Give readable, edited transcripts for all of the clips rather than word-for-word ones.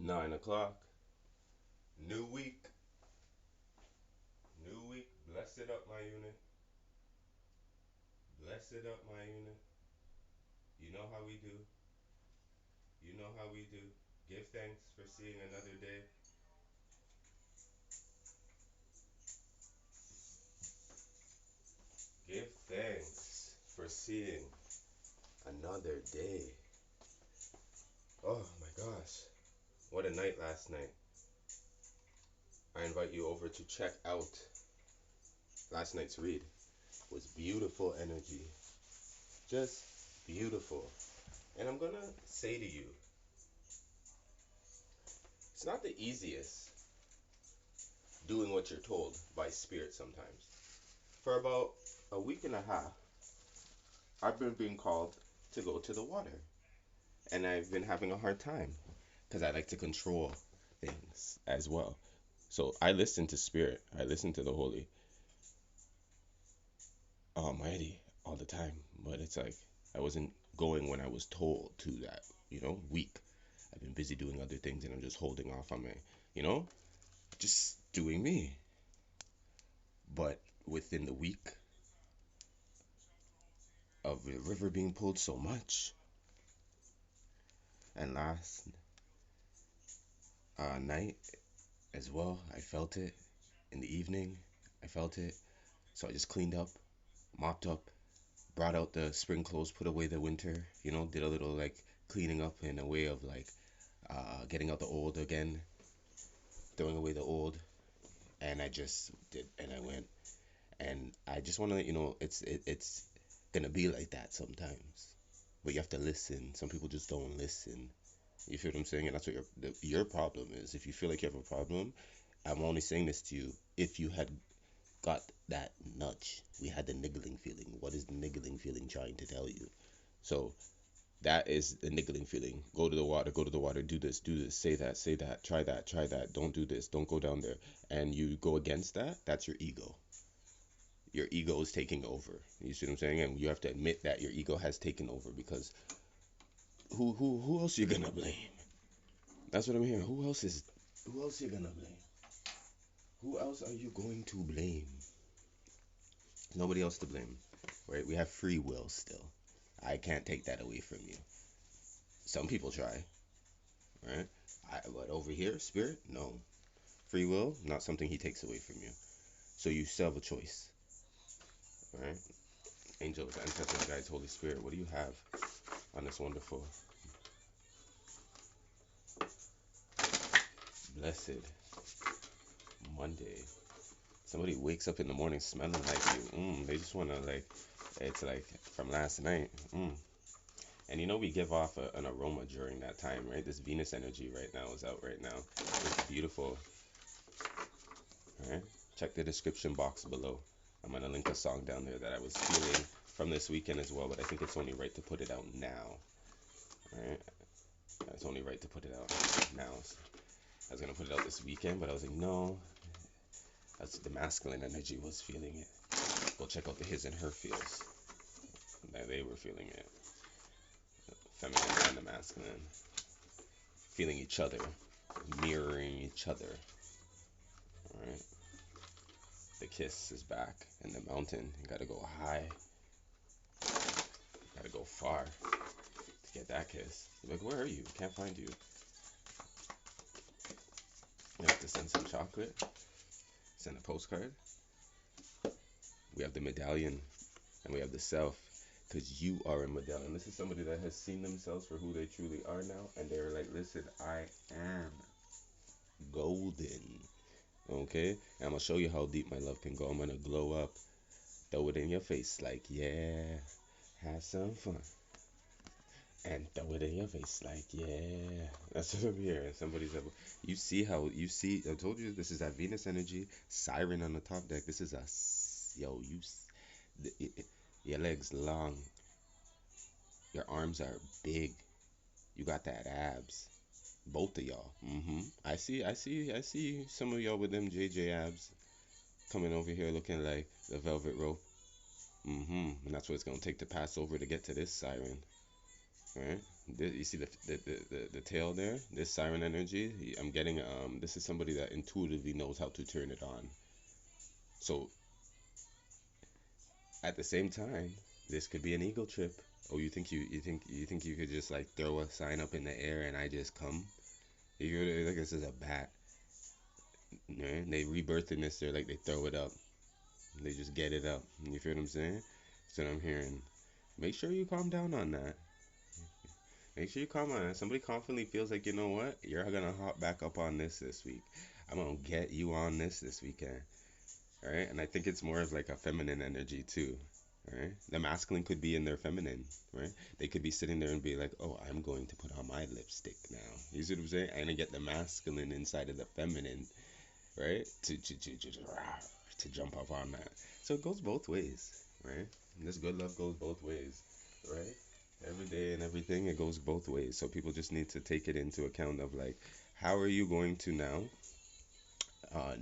9 o'clock. New week. New week. Bless it up, my unit. Bless it up, my unit. You know how we do. You know how we do. Give thanks for seeing another day. Give thanks for seeing another day. Oh my gosh. What a night last night. I invite you over to check out last night's read. It was beautiful energy. Just beautiful. And I'm gonna say to you, it's not the easiest doing what you're told by spirit sometimes. For about a week and a half, I've been being called to go to the water. And I've been having a hard time because I like to control things as well. So I listen to spirit, I listen to the Holy Almighty all the time. But it's like I wasn't going when I was told to that, week. I've been busy doing other things and I'm just holding off on my, you know, just doing me. But within the week of the river being pulled so much, and last night as well, I felt it in the evening. I felt it. So I just cleaned up, mopped up, brought out the spring clothes, put away the winter, did a little like cleaning up in a way of like getting out the old again, throwing away the old, and I just did, and I went, and I just want to let you know it's gonna be like that sometimes, but you have to listen. Some people just don't listen. You feel what I'm saying? And that's what your problem is. If you feel like you have a problem, I'm only saying this to you if you had got that nudge. We had the niggling feeling. What is the niggling feeling trying to tell you? So that is the niggling feeling. Go to the water, go to the water, do this, say that, try that, don't do this, don't go down there. And you go against that, that's your ego. Your ego is taking over. You see what I'm saying? And you have to admit that your ego has taken over because who else you gonna blame? That's what I'm hearing. Who else you gonna blame? Who else are you going to blame? Nobody else to blame. Right? We have free will still. I can't take that away from you. Some people try, right? But over here, spirit, no. Free will, not something he takes away from you. So you still have a choice, right? Angels, ancestors, guides, Holy Spirit, what do you have on this wonderful, blessed Monday? Somebody wakes up in the morning smelling like you. They just want to like, it's like from last night. And we give off an aroma during that time, right? This Venus energy right now is out right now. It's beautiful, right? Check the description box below. I'm going to link a song down there that I was feeling from this weekend as well, but I think it's only right to put it out now, right? It's only right to put it out now. I was going to put it out this weekend, but I was like, no. That's the masculine energy was feeling it. Go check out the his and her feels. They were feeling it. Feminine and the masculine. Feeling each other. Mirroring each other. Alright? The kiss is back in the mountain. You gotta go high. You gotta go far to get that kiss. You're like, where are you? Can't find you. You have to send some chocolate. Send a postcard. We have the medallion and we have the self. Because you are a medallion. This is somebody that has seen themselves for who they truly are now. And they're like, listen, I am golden. Okay? And I'm going to show you how deep my love can go. I'm going to glow up. Throw it in your face like, yeah, have some fun. And throw it in your face like, yeah. That's what I'm hearing. Somebody's like, I told you this is that Venus energy. Siren on the top deck. This is your legs long. Your arms are big. You got that abs. Both of y'all. I see some of y'all with them JJ abs coming over here looking like the velvet rope. And that's what it's gonna take to pass over to get to this siren. right? You see the tail there, this siren energy. I'm getting this is somebody that intuitively knows how to turn it on. So at the same time, this could be an ego trip. Oh, you think you could just like throw a sign up in the air and I just come? You like this is a bat, right? They rebirth in this. They're like they throw it up. They just get it up. You feel what I'm saying? That's what I'm hearing. Make sure you calm down on that. Make sure you calm on that. Somebody confidently feels like, you know what? You're gonna hop back up on this week. I'm gonna get you on this weekend. All right? And I think it's more of like a feminine energy too. Right? The masculine could be in their feminine, right? They could be sitting there and be like, "Oh, I'm going to put on my lipstick now." You see what I'm saying? I'm gonna get the masculine inside of the feminine, right? To jump up on that. So it goes both ways, right? And this good love goes both ways, right? Every day and everything, it goes both ways. So people just need to take it into account of like, how are you going to now uh,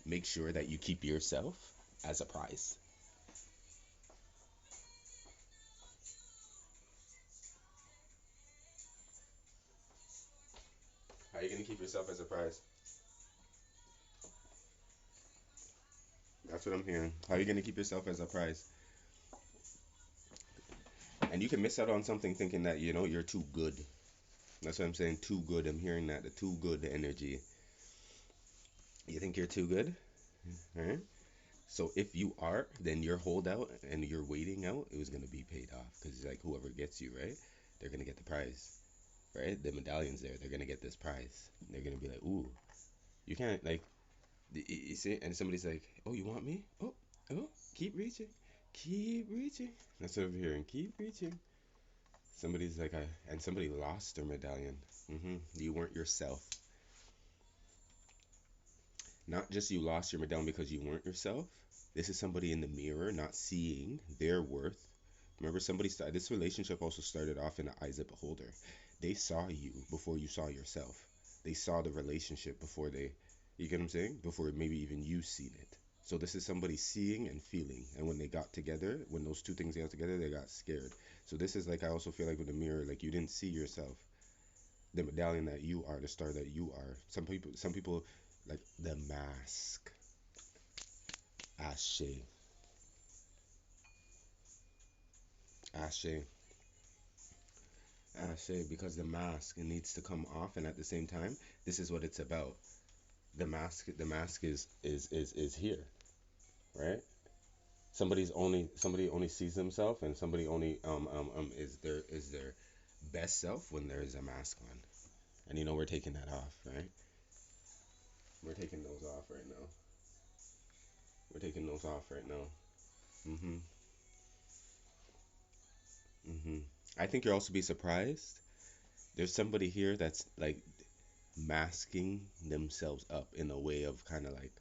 make sure that you keep yourself as a prize? How are you gonna keep yourself as a prize? That's what I'm hearing. How are you gonna keep yourself as a prize? And you can miss out on something thinking that you're too good. That's what I'm saying. Too good. I'm hearing that the too good energy. You think you're too good, right? So if you are, then your holdout and your waiting out, it was gonna be paid off because like whoever gets you, right, they're gonna get the prize, right? The medallions there, they're gonna get this prize. They're gonna be like, ooh, you can't like, you see, and somebody's like, oh, you want me? Oh, oh, keep reaching, keep reaching. That's what I'm hearing. Keep reaching. Somebody's like, and somebody lost their medallion. You weren't yourself. Not just you lost your medallion because you weren't yourself. This is somebody in the mirror not seeing their worth. Remember, somebody started this relationship also started off in the eyes of the beholder. They saw you before you saw yourself. They saw the relationship before you get what I'm saying? Before maybe even you seen it. So this is somebody seeing and feeling. And when they got together, when those two things got together, they got scared. So this is like I also feel like with the mirror, like you didn't see yourself, the medallion that you are, the star that you are. Some people like the mask. Ashe. Ashe. Ashe, because the mask, it needs to come off, and at the same time, this is what it's about. The mask is here, right? Somebody only sees themselves, and somebody only is their best self when there is a mask on. And we're taking that off, right? We're taking those off right now. We're taking those off right now. Mhm. Mhm. I think you'll also be surprised. There's somebody here that's like masking themselves up in a way of kind of like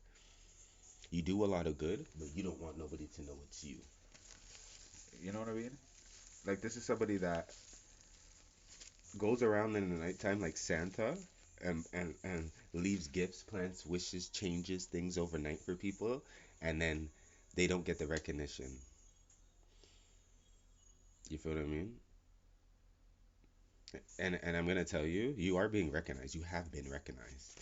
you do a lot of good, but you don't want nobody to know it's you. You know what I mean? Like this is somebody that goes around in the nighttime like Santa and leaves gifts, plants, wishes, changes things overnight for people, and then they don't get the recognition. You feel what I mean? And I'm gonna tell you, you are being recognized. You have been recognized.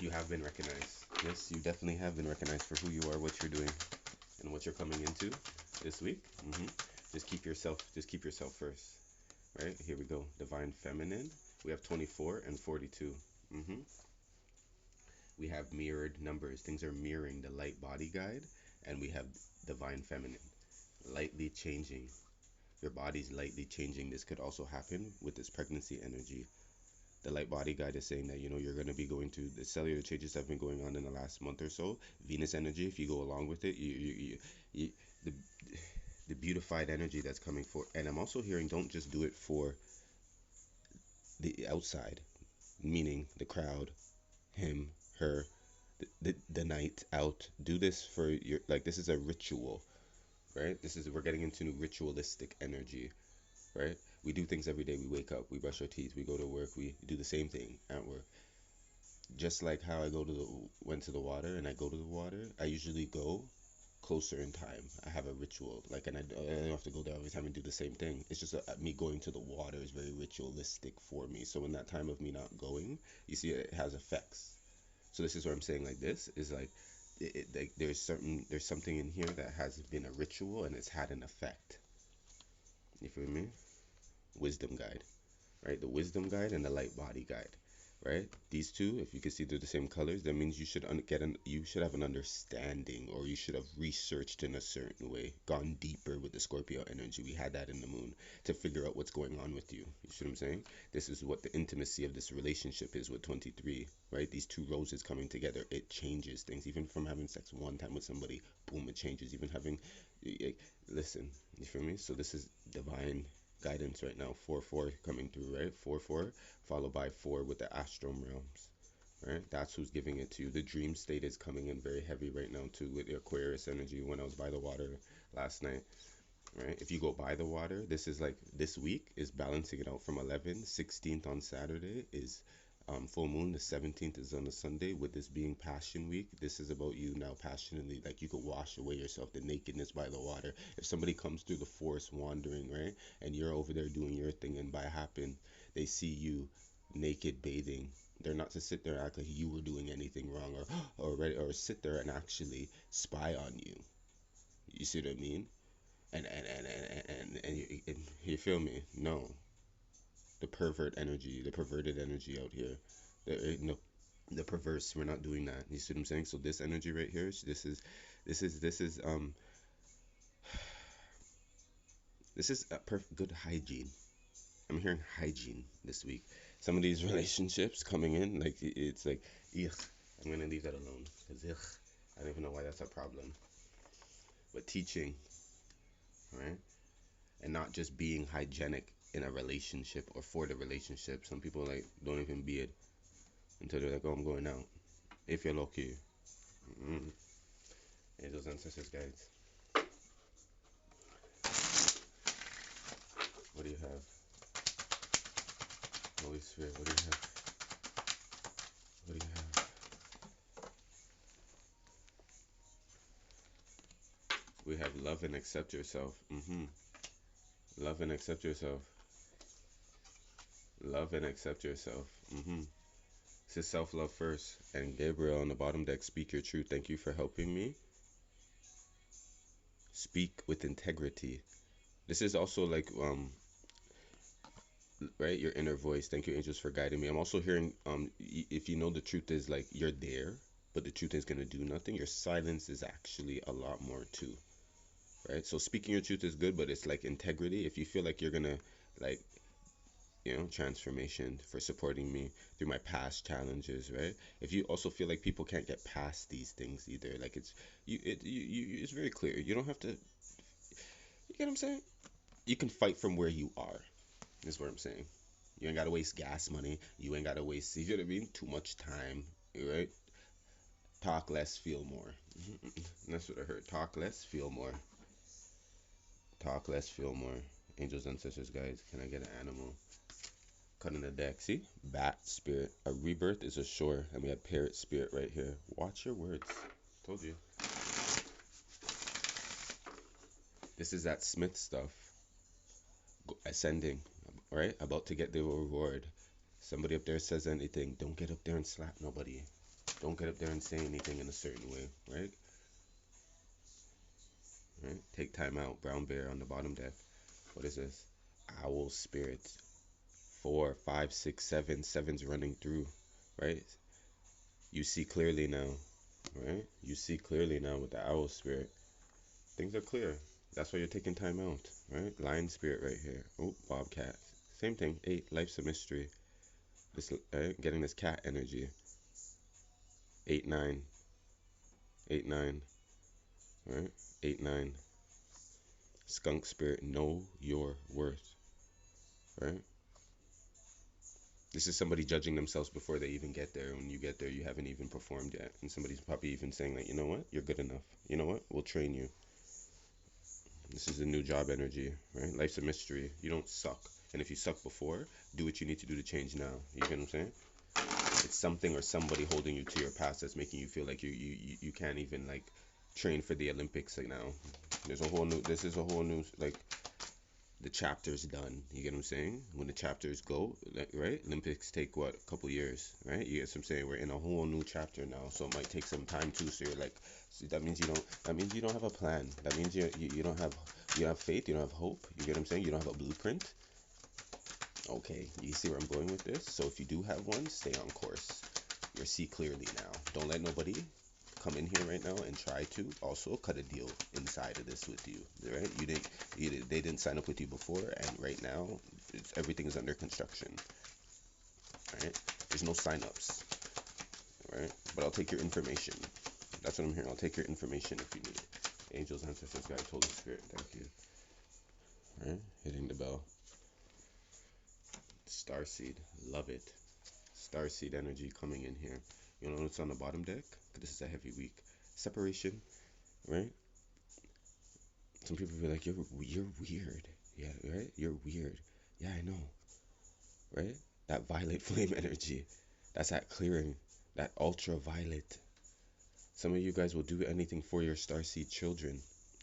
You have been recognized. Yes, you definitely have been recognized for who you are, what you're doing, and what you're coming into this week. Just keep yourself first. Right? Here we go. Divine feminine. We have 24 and 42. hmm We have mirrored numbers. Things are mirroring the light body guide, and we have divine feminine. Lightly changing. Your body's lightly changing. This could also happen with this pregnancy energy. The light body guide is saying that you're going to be going to the cellular changes that have been going on in the last month or so. Venus energy, if you go along with it, you the the beautified energy that's coming forth. And I'm also hearing don't just do it for the outside, meaning the crowd, him, her, the night out. Do this for your like this is a ritual, right? This is we're getting into ritualistic energy, right? We do things every day. We wake up, we brush our teeth, we go to work, we do the same thing at work. Just like how I went to the water and I go to the water, I usually go closer in time. I have a ritual, like, and I don't have to go there every time and do the same thing. It's just me going to the water is very ritualistic for me. So in that time of me not going, you see, it has effects. So this is what I'm saying. Like, this is like, like there's something in here that has been a ritual and it's had an effect. You feel me? Wisdom guide, right? The wisdom guide and the light body guide, right? These two, if you can see they're the same colors, that means you should you should have an understanding, or you should have researched in a certain way, gone deeper with the Scorpio energy. We had that in the moon to figure out what's going on with you. You see what I'm saying? This is what the intimacy of this relationship is with 23, right? These two roses coming together, it changes things. Even from having sex one time with somebody, boom, it changes. Even having, listen, you feel me? So this is divine guidance right now. 4-4 coming through, right? 4-4 followed by 4 with the astral realms, right? That's who's giving it to you. The dream state is coming in very heavy right now too with the Aquarius energy. When I was by the water last night, right? If you go by the water, this is like, this week is balancing it out from 11. 16th on Saturday is full moon. The 17th is on a Sunday. With this being Passion Week, this is about you now passionately. Like, you could wash away yourself, the nakedness by the water. If somebody comes through the forest wandering, right, and you're over there doing your thing, and by happen they see you naked bathing, they're not to sit there and act like you were doing anything wrong, or sit there and actually spy on you. You see what I mean? And you feel me? No, the perverted energy out here. No, the perverse. We're not doing that. You see what I'm saying? So this energy right here, this is a good hygiene. I'm hearing hygiene this week. Some of these relationships coming in, like, it's like, ugh, I'm gonna leave that alone, because I don't even know why that's a problem. But teaching, right? And not just being hygienic in a relationship or for the relationship. Some people, like, don't even be it until they're like, oh, I'm going out. If you're lucky. Mm-hmm. Angels, ancestors, guides. What do you have? Holy Spirit, what do you have? What do you have? We have love and accept yourself. Love and accept yourself. Love and accept yourself. This is self-love first. And Gabriel on the bottom deck, speak your truth. Thank you for helping me. Speak with integrity. This is also like, right, your inner voice. Thank you, angels, for guiding me. I'm also hearing, if you know the truth is, like, you're there, but the truth is gonna do nothing, your silence is actually a lot more too, right? So speaking your truth is good, but it's like integrity. If you feel like you're gonna, like, transformation, for supporting me through my past challenges, right? If you also feel like people can't get past these things either, like, it's very clear. You don't have to, you get what I'm saying? You can fight from where you are, is what I'm saying. You ain't gotta waste gas money. You ain't gotta waste, you know what I mean? Too much time, right? Talk less, feel more. That's what I heard. Talk less, feel more. Talk less, feel more. Angels, ancestors, guides. Can I get an animal? Cutting the deck. See? Bat spirit. A rebirth is a shore. And we have parrot spirit right here. Watch your words. Told you. This is that Smith stuff. Ascending. Right? About to get the reward. Somebody up there says anything, don't get up there and slap nobody. Don't get up there and say anything in a certain way. Right? Right? Take time out. Brown bear on the bottom deck. What is this? Owl spirit. 4, 5, 6, 7. 7's running through, right? You see clearly now, right? You see clearly now with the owl spirit. Things are clear. That's why you're taking time out, right? Lion spirit right here. Oh, bobcat. Same thing. 8. Life's a mystery. This, right? Getting this cat energy. 8, 9. 8, 9. Right? 8, 9. Skunk spirit. Know your worth. Right? This is somebody judging themselves before they even get there. When you get there, you haven't even performed yet. And somebody's probably even saying, like, you know what? You're good enough. You know what? We'll train you. This is a new job energy, right? Life's a mystery. You don't suck. And if you suck before, do what you need to do to change now. You get what I'm saying? It's something or somebody holding you to your past that's making you feel like you can't even, like, train for the Olympics like now. There's a whole new. This is a whole new like the chapter's done. You get what I'm saying? When the chapters go, like, right? Olympics take what, a couple years, right? You get what I'm saying? We're in a whole new chapter now, so it might take some time too. So you're like, so that means you don't. That means you don't have a plan. That means you don't have faith. You don't have hope. You get what I'm saying? You don't have a blueprint. Okay, you see where I'm going with this? So if you do have one, stay on course. You see clearly now. Don't let nobody come in here right now and try to also cut a deal inside of this with you, right? They didn't sign up with you before, and right now everything is under construction, right? There's no sign-ups, right? But I'll take your information. That's what I'm here. I'll take your information if you need it. Angels, ancestors, guides, Holy Spirit, thank you. Right? Hitting the bell. Starseed, love it. Starseed energy coming in here. You know what's on the bottom deck? This is a heavy week. Separation, right? Some people be like, you're weird. Yeah, right? You're weird. Yeah, I know. Right? That violet flame energy. That's that clearing. That ultraviolet. Some of you guys will do anything for your starseed children.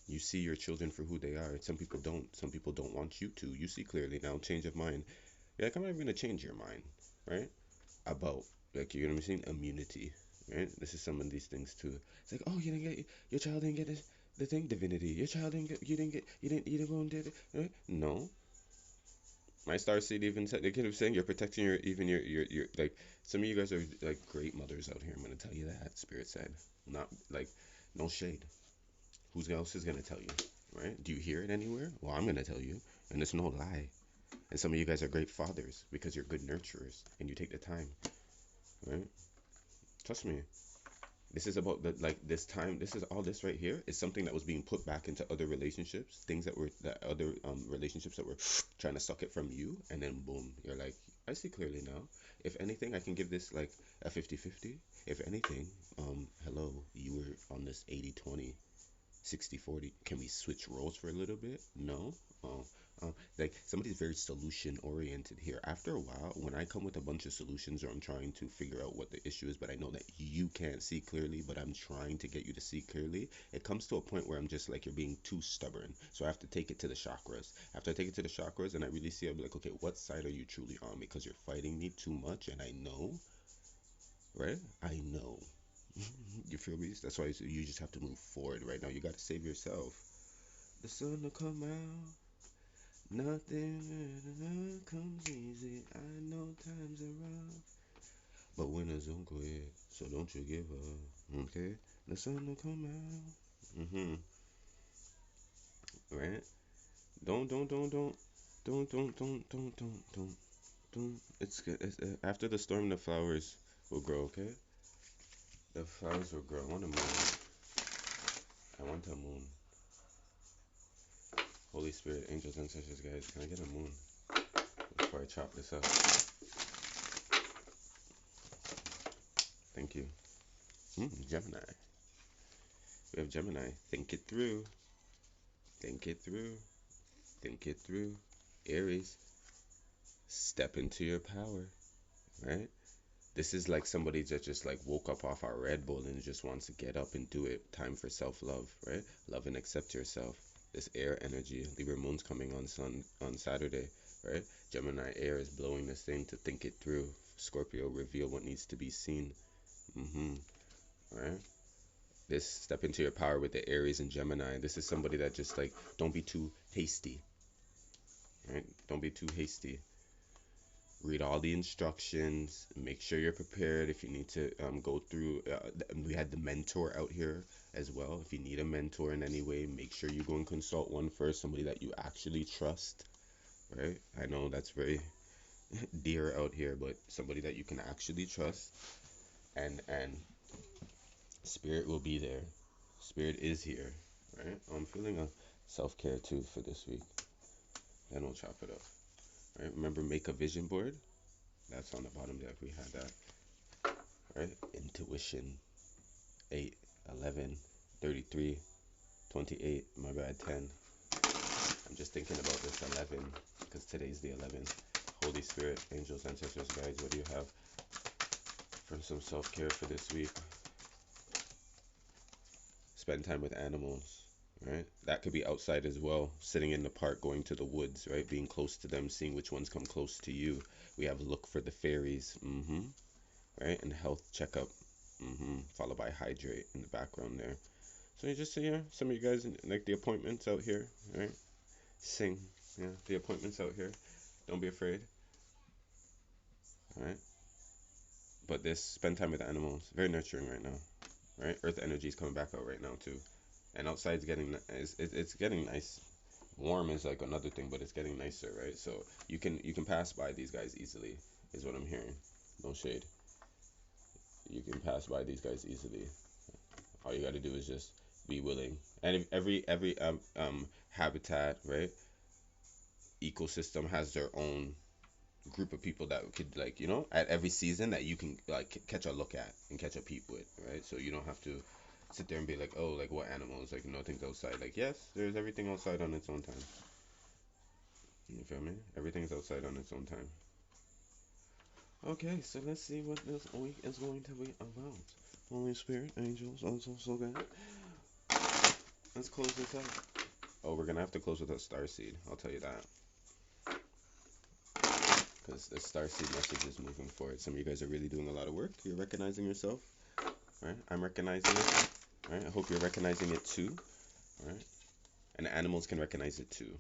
You see your children for who they are. Some people don't. Some people don't want you to. You see clearly now. Change of mind. You're like, I'm not even gonna change your mind, right? About, like, you know what I'm saying? Immunity, right? This is some of these things too. It's like, oh, you didn't get your child didn't get this, the thing, divinity. Your child didn't get, you didn't go and did it. Right? No, my star seed even said, they could have saying you're protecting your like, some of you guys are like great mothers out here. I'm gonna tell you that. Spirit said, not like, no shade. Who else is gonna tell you, right? Do you hear it anywhere? Well, I'm gonna tell you, and it's no lie. And some of you guys are great fathers because you're good nurturers and you take the time, right? Trust me. This is about the, like, this time. This is all this right here is something that was being put back into other relationships, things that other relationships that were trying to suck it from you, and then boom, you're like, I see clearly now. If anything, I can give this like a 50-50. If anything, hello, you were on this 80-20, 60-40. Can we switch roles for a little bit? No. Oh, like, somebody's very solution oriented here. After a while, when I come with a bunch of solutions, or I'm trying to figure out what the issue is, but I know that you can't see clearly, but I'm trying to get you to see clearly, it comes to a point where I'm just like, you're being too stubborn. So I have to take it to the chakras. After I take it to the chakras and I really see, I'll be like, okay, what side are you truly on? Because you're fighting me too much, and I know, right? I know. You feel me? That's why you just have to move forward right now. You got to save yourself. The sun will come out. Nothing comes easy. I know times are rough, but winners don't quit. So don't you give up. Okay? The sun will come out. Right? Don't. It's good. After the storm, the flowers will grow. Okay? The flowers will grow. I want a moon. I want a moon. Holy Spirit, angels, ancestors, guys, can I get a moon before I chop this up? Thank you. Gemini. We have Gemini. Think it through. Think it through. Think it through. Aries. Step into your power. Right? This is like somebody that just like woke up off our Red Bull and just wants to get up and do it. Time for self-love, right? Love and accept yourself. This air energy. Libra moon's coming on Saturday, right? Gemini air is blowing this thing to think it through. Scorpio, reveal what needs to be seen. Right? This step into your power with the Aries and Gemini. This is somebody that just like, don't be too hasty. Right? Don't be too hasty. Read all the instructions. Make sure you're prepared if you need to go through. We had the mentor out here as well. If you need a mentor in any way, make sure you go and consult one first. Somebody that you actually trust. Right? I know that's very dear out here, but somebody that you can actually trust. And Spirit will be there. Spirit is here. Right? I'm feeling a self-care too for this week. Then we'll chop it up. Right? Remember, make a vision board. That's on the bottom deck. We had that. Right? Intuition. 8, 11, 33, 28. My bad, 10. I'm just thinking about this 11 because today's the 11th. Holy Spirit, angels, ancestors, guides, what do you have for some self-care for this week? spend time with animals, right? That could be outside as well, sitting in the park, going to the woods, right? Being close to them, seeing which ones come close to you. We have look for the fairies, right? And health checkup, followed by hydrate in the background there. So you just see, yeah, some of you guys like the appointments out here, right? Sing, yeah, the appointments out here. Don't be afraid, all right? But this spend time with animals, very nurturing right now, right? Earth energy is coming back out right now too, and outside's getting it's getting nice. Warm is like another thing, but it's getting nicer, right? So you can pass by these guys easily, is what I'm hearing. No shade. You can pass by these guys easily. All you got to do is just be willing. And if every habitat, right, ecosystem has their own group of people that could, like, at every season that you can like catch a look at and catch a peep with, right? So you don't have to sit there and be like, oh, like what animals, like nothing's outside. Like, yes, there's everything outside on its own time. You feel me? Everything's outside on its own time. Okay, so let's see what this week is going to be about. Holy Spirit, angels, also so good. Let's close this out. Oh, we're gonna have to close with a star seed. I'll tell you that. Because the star seed message is moving forward. Some of you guys are really doing a lot of work. You're recognizing yourself, right? I'm recognizing it, right? I hope you're recognizing it too, right? And the animals can recognize it too.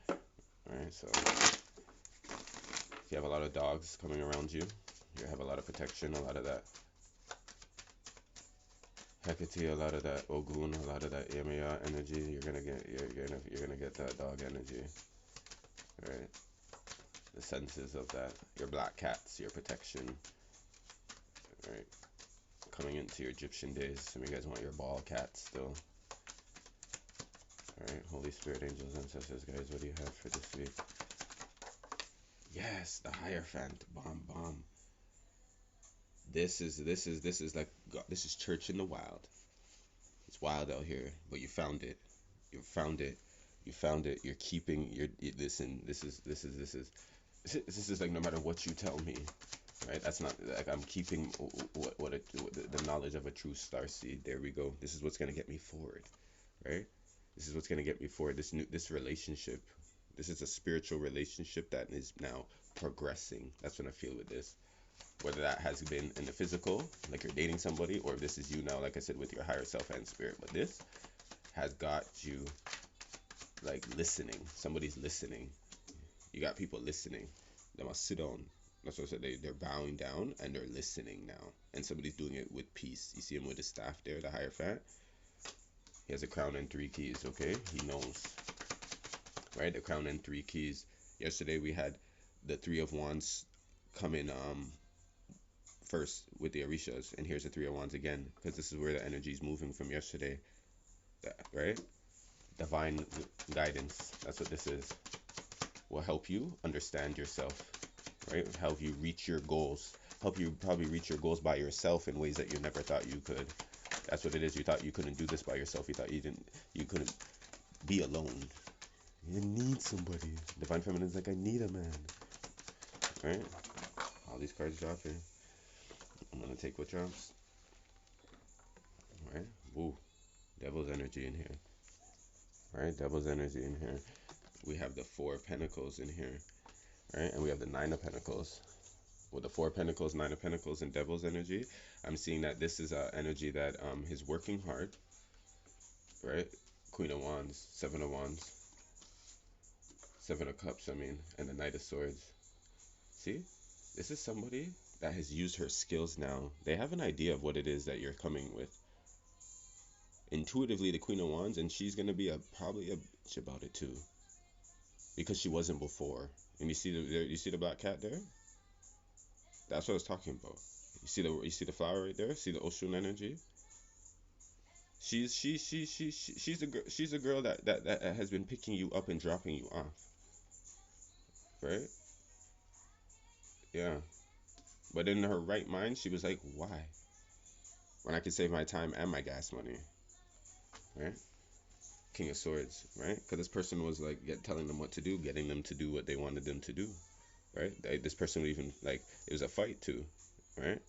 All right, so if you have a lot of dogs coming around you, you have a lot of protection, a lot of that Hecate, a lot of that Ogun, a lot of that Yamaya energy. You're gonna get that dog energy, right? The senses of that. Your black cats, your protection, right? Coming into your Egyptian days. Some of you guys want your ball cats still. All right, Holy Spirit, angels, ancestors, guys, what do you have for this week? Yes, the Hierophant, bomb, bomb. This is like God, this is church in the wild. It's wild out here, but you found it. You found it. You found it. You're keeping listen. This is like no matter what you tell me, right? That's not like I'm keeping the knowledge of a true star seed. There we go. This is what's gonna get me forward, right? This is what's gonna get me forward. This relationship. This is a spiritual relationship that is now progressing. That's what I feel with this. Whether that has been in the physical, like you're dating somebody, or if this is you now, like I said, with your higher self and spirit. But this has got you like listening. Somebody's listening. You got people listening. They must sit down. That's what I said. They're bowing down and they're listening now. And somebody's doing it with peace. You see him with his staff there, the Hierophant. He has a crown and 3 keys, okay? He knows. Right? The crown and 3 keys. Yesterday we had the 3 of Wands come in first with the Orishas. And here's the 3 of Wands again. Because this is where the energy is moving from yesterday. Right? Divine guidance. That's what this is. Will help you understand yourself, right? Help you reach your goals. Help you probably reach your goals by yourself in ways that you never thought you could. That's what it is. You thought you couldn't do this by yourself. You thought you couldn't be alone. You need somebody. Divine Feminine is like, I need a man, right? All these cards dropping. I'm gonna take what drops. All right. Woo. Devil's energy in here. All right. Devil's energy in here. We have the 4 of Pentacles in here, right? And we have the 9 of Pentacles. With the 4 of Pentacles, 9 of Pentacles, and Devil's energy, I'm seeing that this is energy that is working hard, right? Queen of Wands, 7 of Wands, 7 of Cups, and the Knight of Swords. See? This is somebody that has used her skills now. They have an idea of what it is that you're coming with. Intuitively, the Queen of Wands, and she's going to be probably a bitch about it too. Because she wasn't before. And you see the black cat there? That's what I was talking about. You see the flower right there? See the ocean energy? She's a girl that has been picking you up and dropping you off. Right? Yeah. But in her right mind, she was like, why? When I could save my time and my gas money. Right? King of Swords, right? Because this person was like telling them what to do, getting them to do what they wanted them to do, right? This person would even like, it was a fight too, right?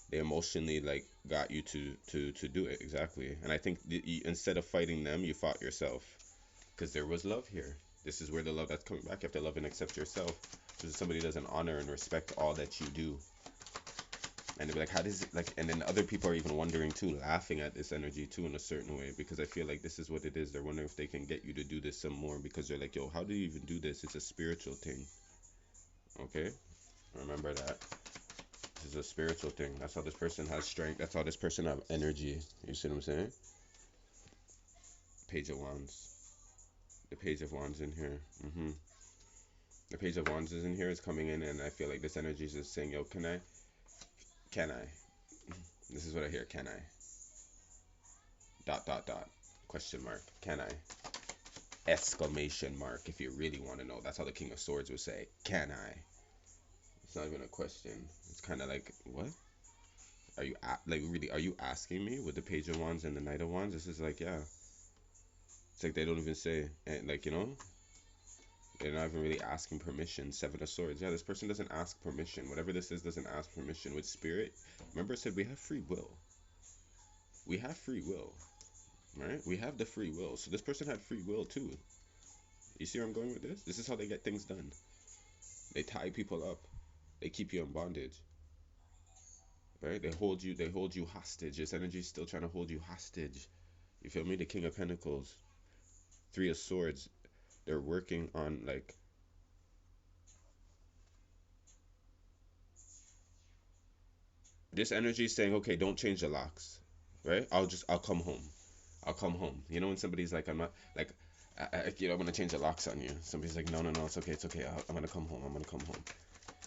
They emotionally like got you to do it exactly. And I think instead of fighting them, you fought yourself because there was love here. This is where the love that's coming back. You have to love and accept yourself. So somebody doesn't honor and respect all that you do, and they're like, how does it like? And then other people are even wondering too, laughing at this energy too in a certain way, because I feel like this is what it is. They're wondering if they can get you to do this some more, because they're like, yo, how do you even do this? It's a spiritual thing. Okay, remember that. This is a spiritual thing. That's how this person has strength. That's how this person have energy. You see what I'm saying? Page of Wands. The Page of Wands in here. The Page of Wands is in here. Is coming in, and I feel like this energy is just saying, yo, can I? Can I? This is what I hear. Can I? Dot dot dot. Question mark. Can I? Exclamation mark. If you really want to know, that's how the King of Swords would say. Can I? It's not even a question. It's kind of like, what? Are you like really? Are you asking me with the Page of Wands and the Knight of Wands? This is like, yeah. It's like they don't even say, and like, they're not even really asking permission. Seven of Swords. Yeah, this person doesn't ask permission. Whatever this is doesn't ask permission. With spirit, remember I said we have free will. We have free will, right? We have the free will. So this person had free will too. You see where I'm going with this? This is how they get things done. They tie people up. They keep you in bondage, right? They hold you hostage. This energy is still trying to hold you hostage. You feel me? The King of Pentacles, Three of Swords. They're working on like this energy is saying, okay, don't change the locks, right? I'll come home. I'll come home. You know when somebody's like, I'm not like, I'm gonna change the locks on you. Somebody's like, no, no, no, it's okay, it's okay. I'm gonna come home. I'm gonna come home.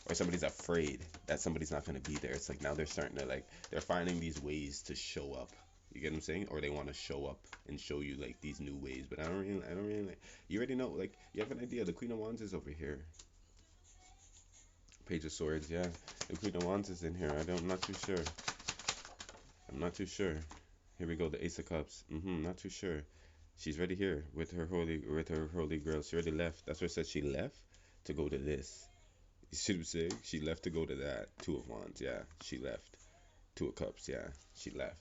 Or somebody's afraid that somebody's not gonna be there. It's like now they're starting to like they're finding these ways to show up. You get what I'm saying? Or they want to show up and show you like these new ways. But I don't really like. You already know. Like you have an idea. The Queen of Wands is over here. Page of Swords. Yeah, the Queen of Wands is in here. I'm not too sure. I'm not too sure. Here we go. The Ace of Cups. Not too sure. She's already here with her holy girl. She already left. That's why I said she left to go to this. You see what I'm saying? She left to go to that. Two of Wands. Yeah, she left. Two of Cups. Yeah, she left.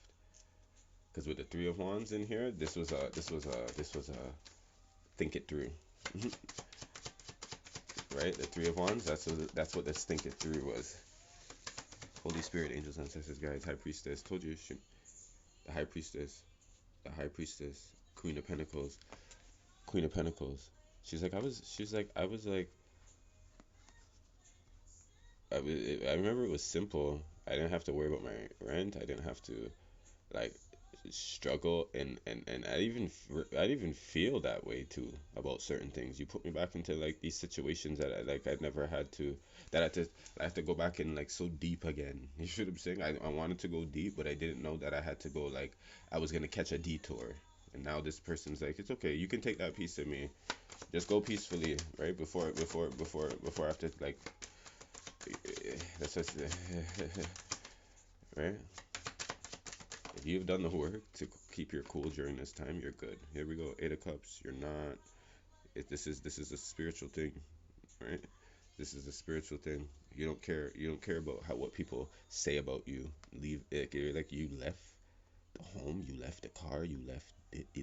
Because with the Three of Wands in here, this was a think it through. Right? The Three of Wands. That's what this think it through was. Holy Spirit, angels, ancestors, guides, High Priestess. Told you, the High Priestess. The High Priestess. Queen of Pentacles. Queen of Pentacles. I was like, I remember it was simple. I didn't have to worry about my rent. I didn't have to like struggle, and I'd even feel that way too about certain things. You put me back into like these situations that I'd never had to, that I have to go back in like so deep again. You see what I'm saying? I wanted to go deep, but I didn't know that I had to go like I was gonna catch a detour. And now this person's like, it's okay, you can take that piece of me. Just go peacefully, right? Before I have to like that's just right. If you've done the work to keep your cool during this time, you're good. Here we go. Eight of Cups. You're not. This is a spiritual thing, right? This is a spiritual thing. You don't care. You don't care about what people say about you. Leave it. Like you left the home. You left the car. You left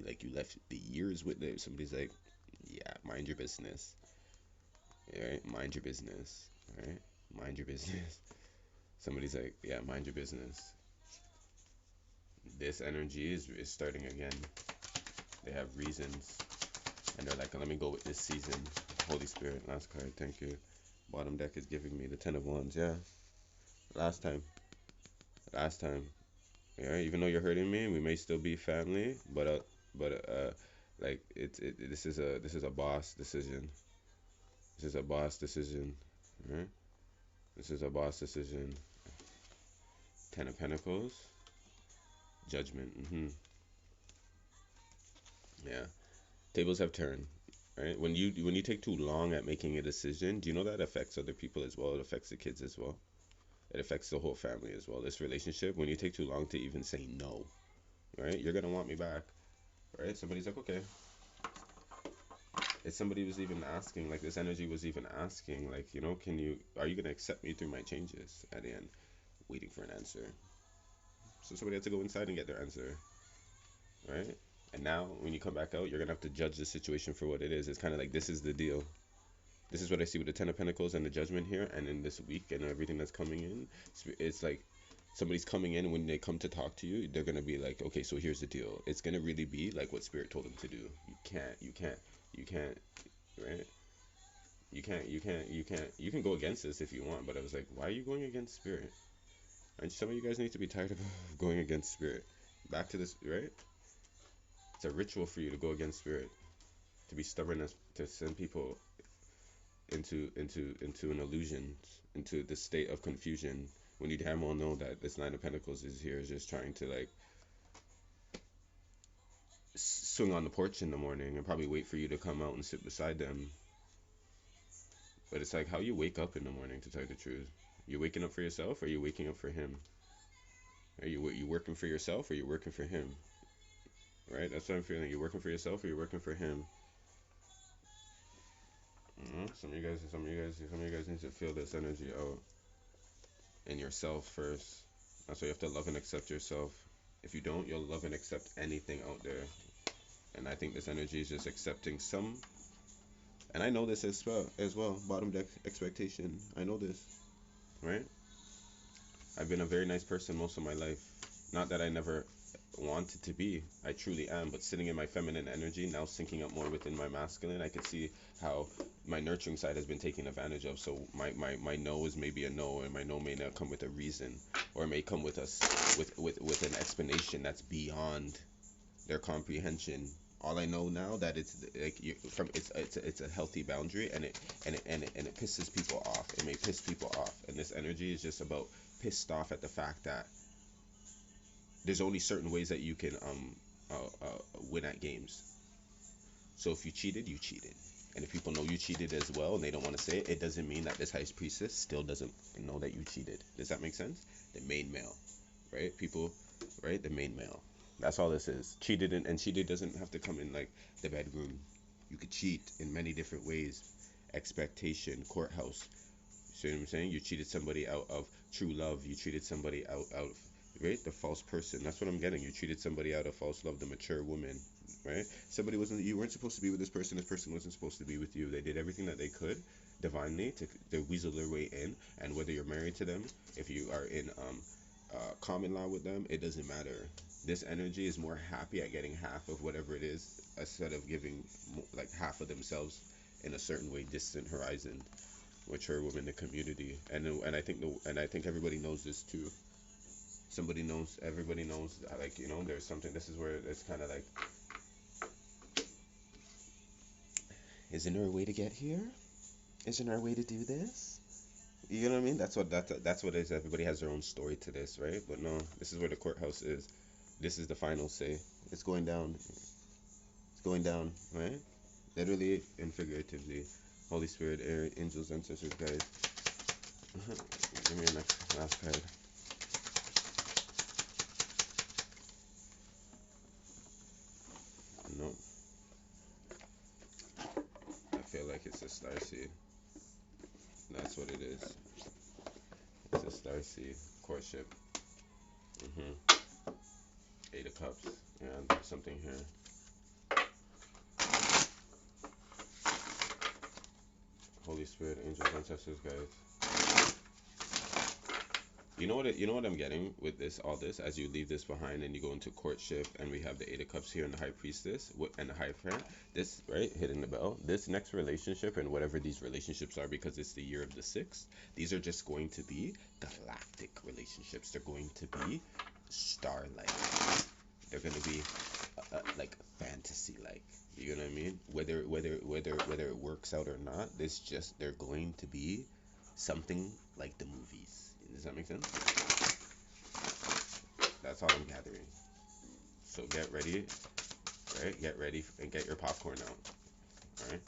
like you left the years with it. Somebody's like, yeah, mind your business. Right? Mind your business. Right? Mind your business. Somebody's like, yeah, mind your business. This energy is starting again. They have reasons, and they're like, let me go with this season. Holy Spirit, last card, thank you. Bottom deck is giving me the Ten of Wands. Yeah, last time, last time. Yeah, even though you're hurting me, we may still be family, but like this is a boss decision. This is a boss decision, right? This is a boss decision. Ten of Pentacles, Judgment. Yeah, tables have turned. Right? When you take too long at making a decision, do you know that affects other people as well? It affects the kids as well. It affects the whole family as well. This relationship, when you take too long to even say no, right? You're gonna want me back, right? Somebody's like, okay. If somebody was even asking, like this energy was even asking, like, are you gonna accept me through my changes? At the end, waiting for an answer. So somebody had to go inside and get their answer, right? And now when you come back out, you're gonna have to judge the situation for what it is. It's kind of like, this is the deal. This is what I see with the Ten of Pentacles and the Judgment here, and in this week and everything that's coming in. It's like somebody's coming in, and when they come to talk to you, they're gonna be like, okay, so here's the deal. It's gonna really be like what Spirit told them to do. You can't, right? You can go against this if you want, but I was like, why are you going against Spirit? And some of you guys need to be tired of going against Spirit. Back to this, right? It's a ritual for you to go against Spirit, to be stubborn, to send people into an illusion, into the state of confusion, when you damn well know that this Nine of Pentacles is here, is just trying to like swing on the porch in the morning and probably wait for you to come out and sit beside them. But it's like how you wake up in the morning, to tell you the truth. You waking up for yourself, or are you waking up for him? Are you working for yourself, or are you working for him? Right? That's what I'm feeling. You're working for yourself, or you're working for him. Some of you guys need to feel this energy out in yourself first. That's why you have to love and accept yourself. If you don't, you'll love and accept anything out there. And I think this energy is just accepting some. And I know this as well. Bottom deck expectation. I know this, right? I've been a very nice person most of my life. Not that I never wanted to be. I truly am. But sitting in my feminine energy, now syncing up more within my masculine, I can see how my nurturing side has been taken advantage of. So my no is maybe a no, and my no may not come with a reason, or it may come with us with an explanation that's beyond their comprehension. All I know now that it's like it's a healthy boundary, and it pisses people off. It may piss people off, and this energy is just about pissed off at the fact that there's only certain ways that you can win at games. So if you cheated, you cheated. And if people know you cheated as well and they don't want to say it, it doesn't mean that this high priestess still doesn't know that you cheated. Does that make sense? The main male, right? People, right? The main male. That's all this is. Cheated, and cheated doesn't have to come in like the bedroom. You could cheat in many different ways. Expectation, courthouse. See what I'm saying? You cheated somebody out of true love. You treated somebody out of, right? The false person. That's what I'm getting. You treated somebody out of false love, the mature woman, right? You weren't supposed to be with this person wasn't supposed to be with you. They did everything that they could divinely to weasel their way in, and whether you're married to them, if you are in common law with them, it doesn't matter. This energy is more happy at getting half of whatever it is, instead of giving like half of themselves in a certain way, distant horizon. Mature women in the community, and I think everybody knows this too. Everybody knows, like, there's something. This is where it's kind of like, isn't there a way to get here? Isn't there a way to do this? You know what I mean? That's what it is. Everybody has their own story to this, right? But no, this is where the courthouse is. This is the final say. It's going down. It's going down, right? Literally and figuratively. Holy Spirit, angels, ancestors, guys. Give me your last card. No. I feel like it's a starseed. That's what it is. It's a starseed. Courtship. Eight of Cups. Yeah, there's something here. Holy Spirit, angels, ancestors, guys. You know what I'm getting with all this, as you leave this behind and you go into courtship, and we have the Eight of Cups here and the High Priestess and the High Friend. This, right, hitting the bell. This next relationship, and whatever these relationships are, because it's the year of the 6th, these are just going to be galactic relationships. They're going to be star-like. They're going to be like fantasy-like. You know what I mean? Whether it works out or not, they're going to be something like the movies. Does that make sense? That's all I'm gathering. So get ready, right? Get ready and get your popcorn out, all right?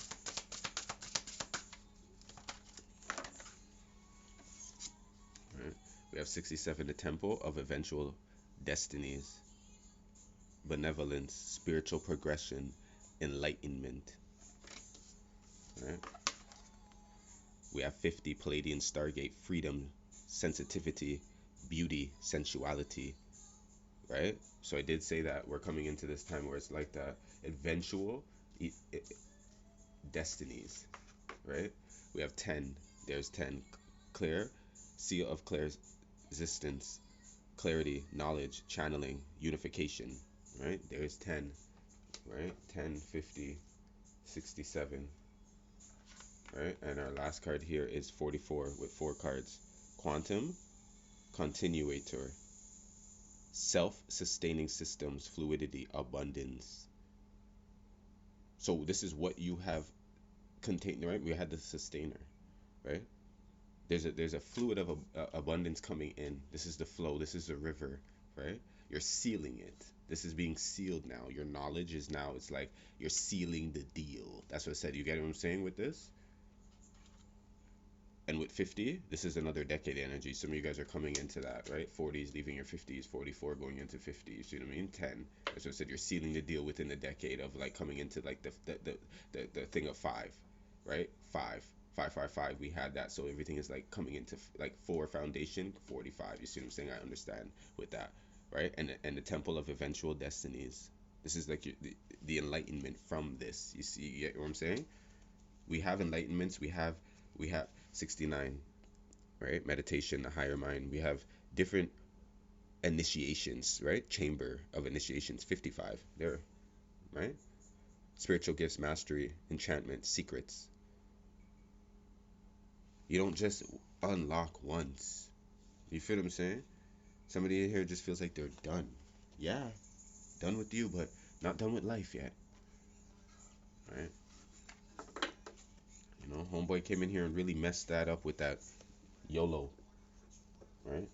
All right. We have 67, the Temple of Eventual Destinies, Benevolence, Spiritual Progression, Enlightenment. All right. We have 50, Palladian Stargate, Freedom, Sensitivity, Beauty, Sensuality, right? So I did say that we're coming into this time where it's like the eventual e- e- destinies, right? We have 10. There's 10. Clear, seal of clear existence, clarity, knowledge, channeling, unification, right? There's 10, right? 10, 50, 67, right? And our last card here is 44 with 4 cards. Quantum, continuator, self-sustaining systems, fluidity, abundance. So this is what you have contained, right? We had the sustainer, right? There's a fluid of abundance coming in. This is the flow. This is the river, right? You're sealing it. This is being sealed now. Your knowledge is now. It's like you're sealing the deal. That's what I said. You get what I'm saying with this? And with 50, this is another decade energy. Some of you guys are coming into that, right? 40s leaving your 50s, 44 going into 50. You see what I mean? 10. That's what I said. You're sealing the deal within the decade of like coming into like the thing of 5, right? 5. 555, we had that, so everything is like coming into like 4 foundation 45. You see what I'm saying? I understand with that, right? And the temple of eventual destinies. This is like the enlightenment from this. You get what I'm saying? We have enlightenments. We have 69, right? Meditation, the higher mind. We have different initiations, right? Chamber of initiations, 55 there, right? Spiritual gifts, mastery, enchantment, secrets. You don't just unlock once. You feel what I'm saying? Somebody in here just feels like they're done. Yeah, done with you, but not done with life yet, right? You know, homeboy came in here and really messed that up with that YOLO, right?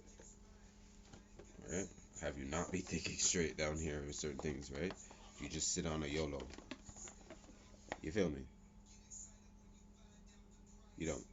Right? Have you not be thinking straight down here with certain things, right? You just sit on a YOLO. You feel me? You don't.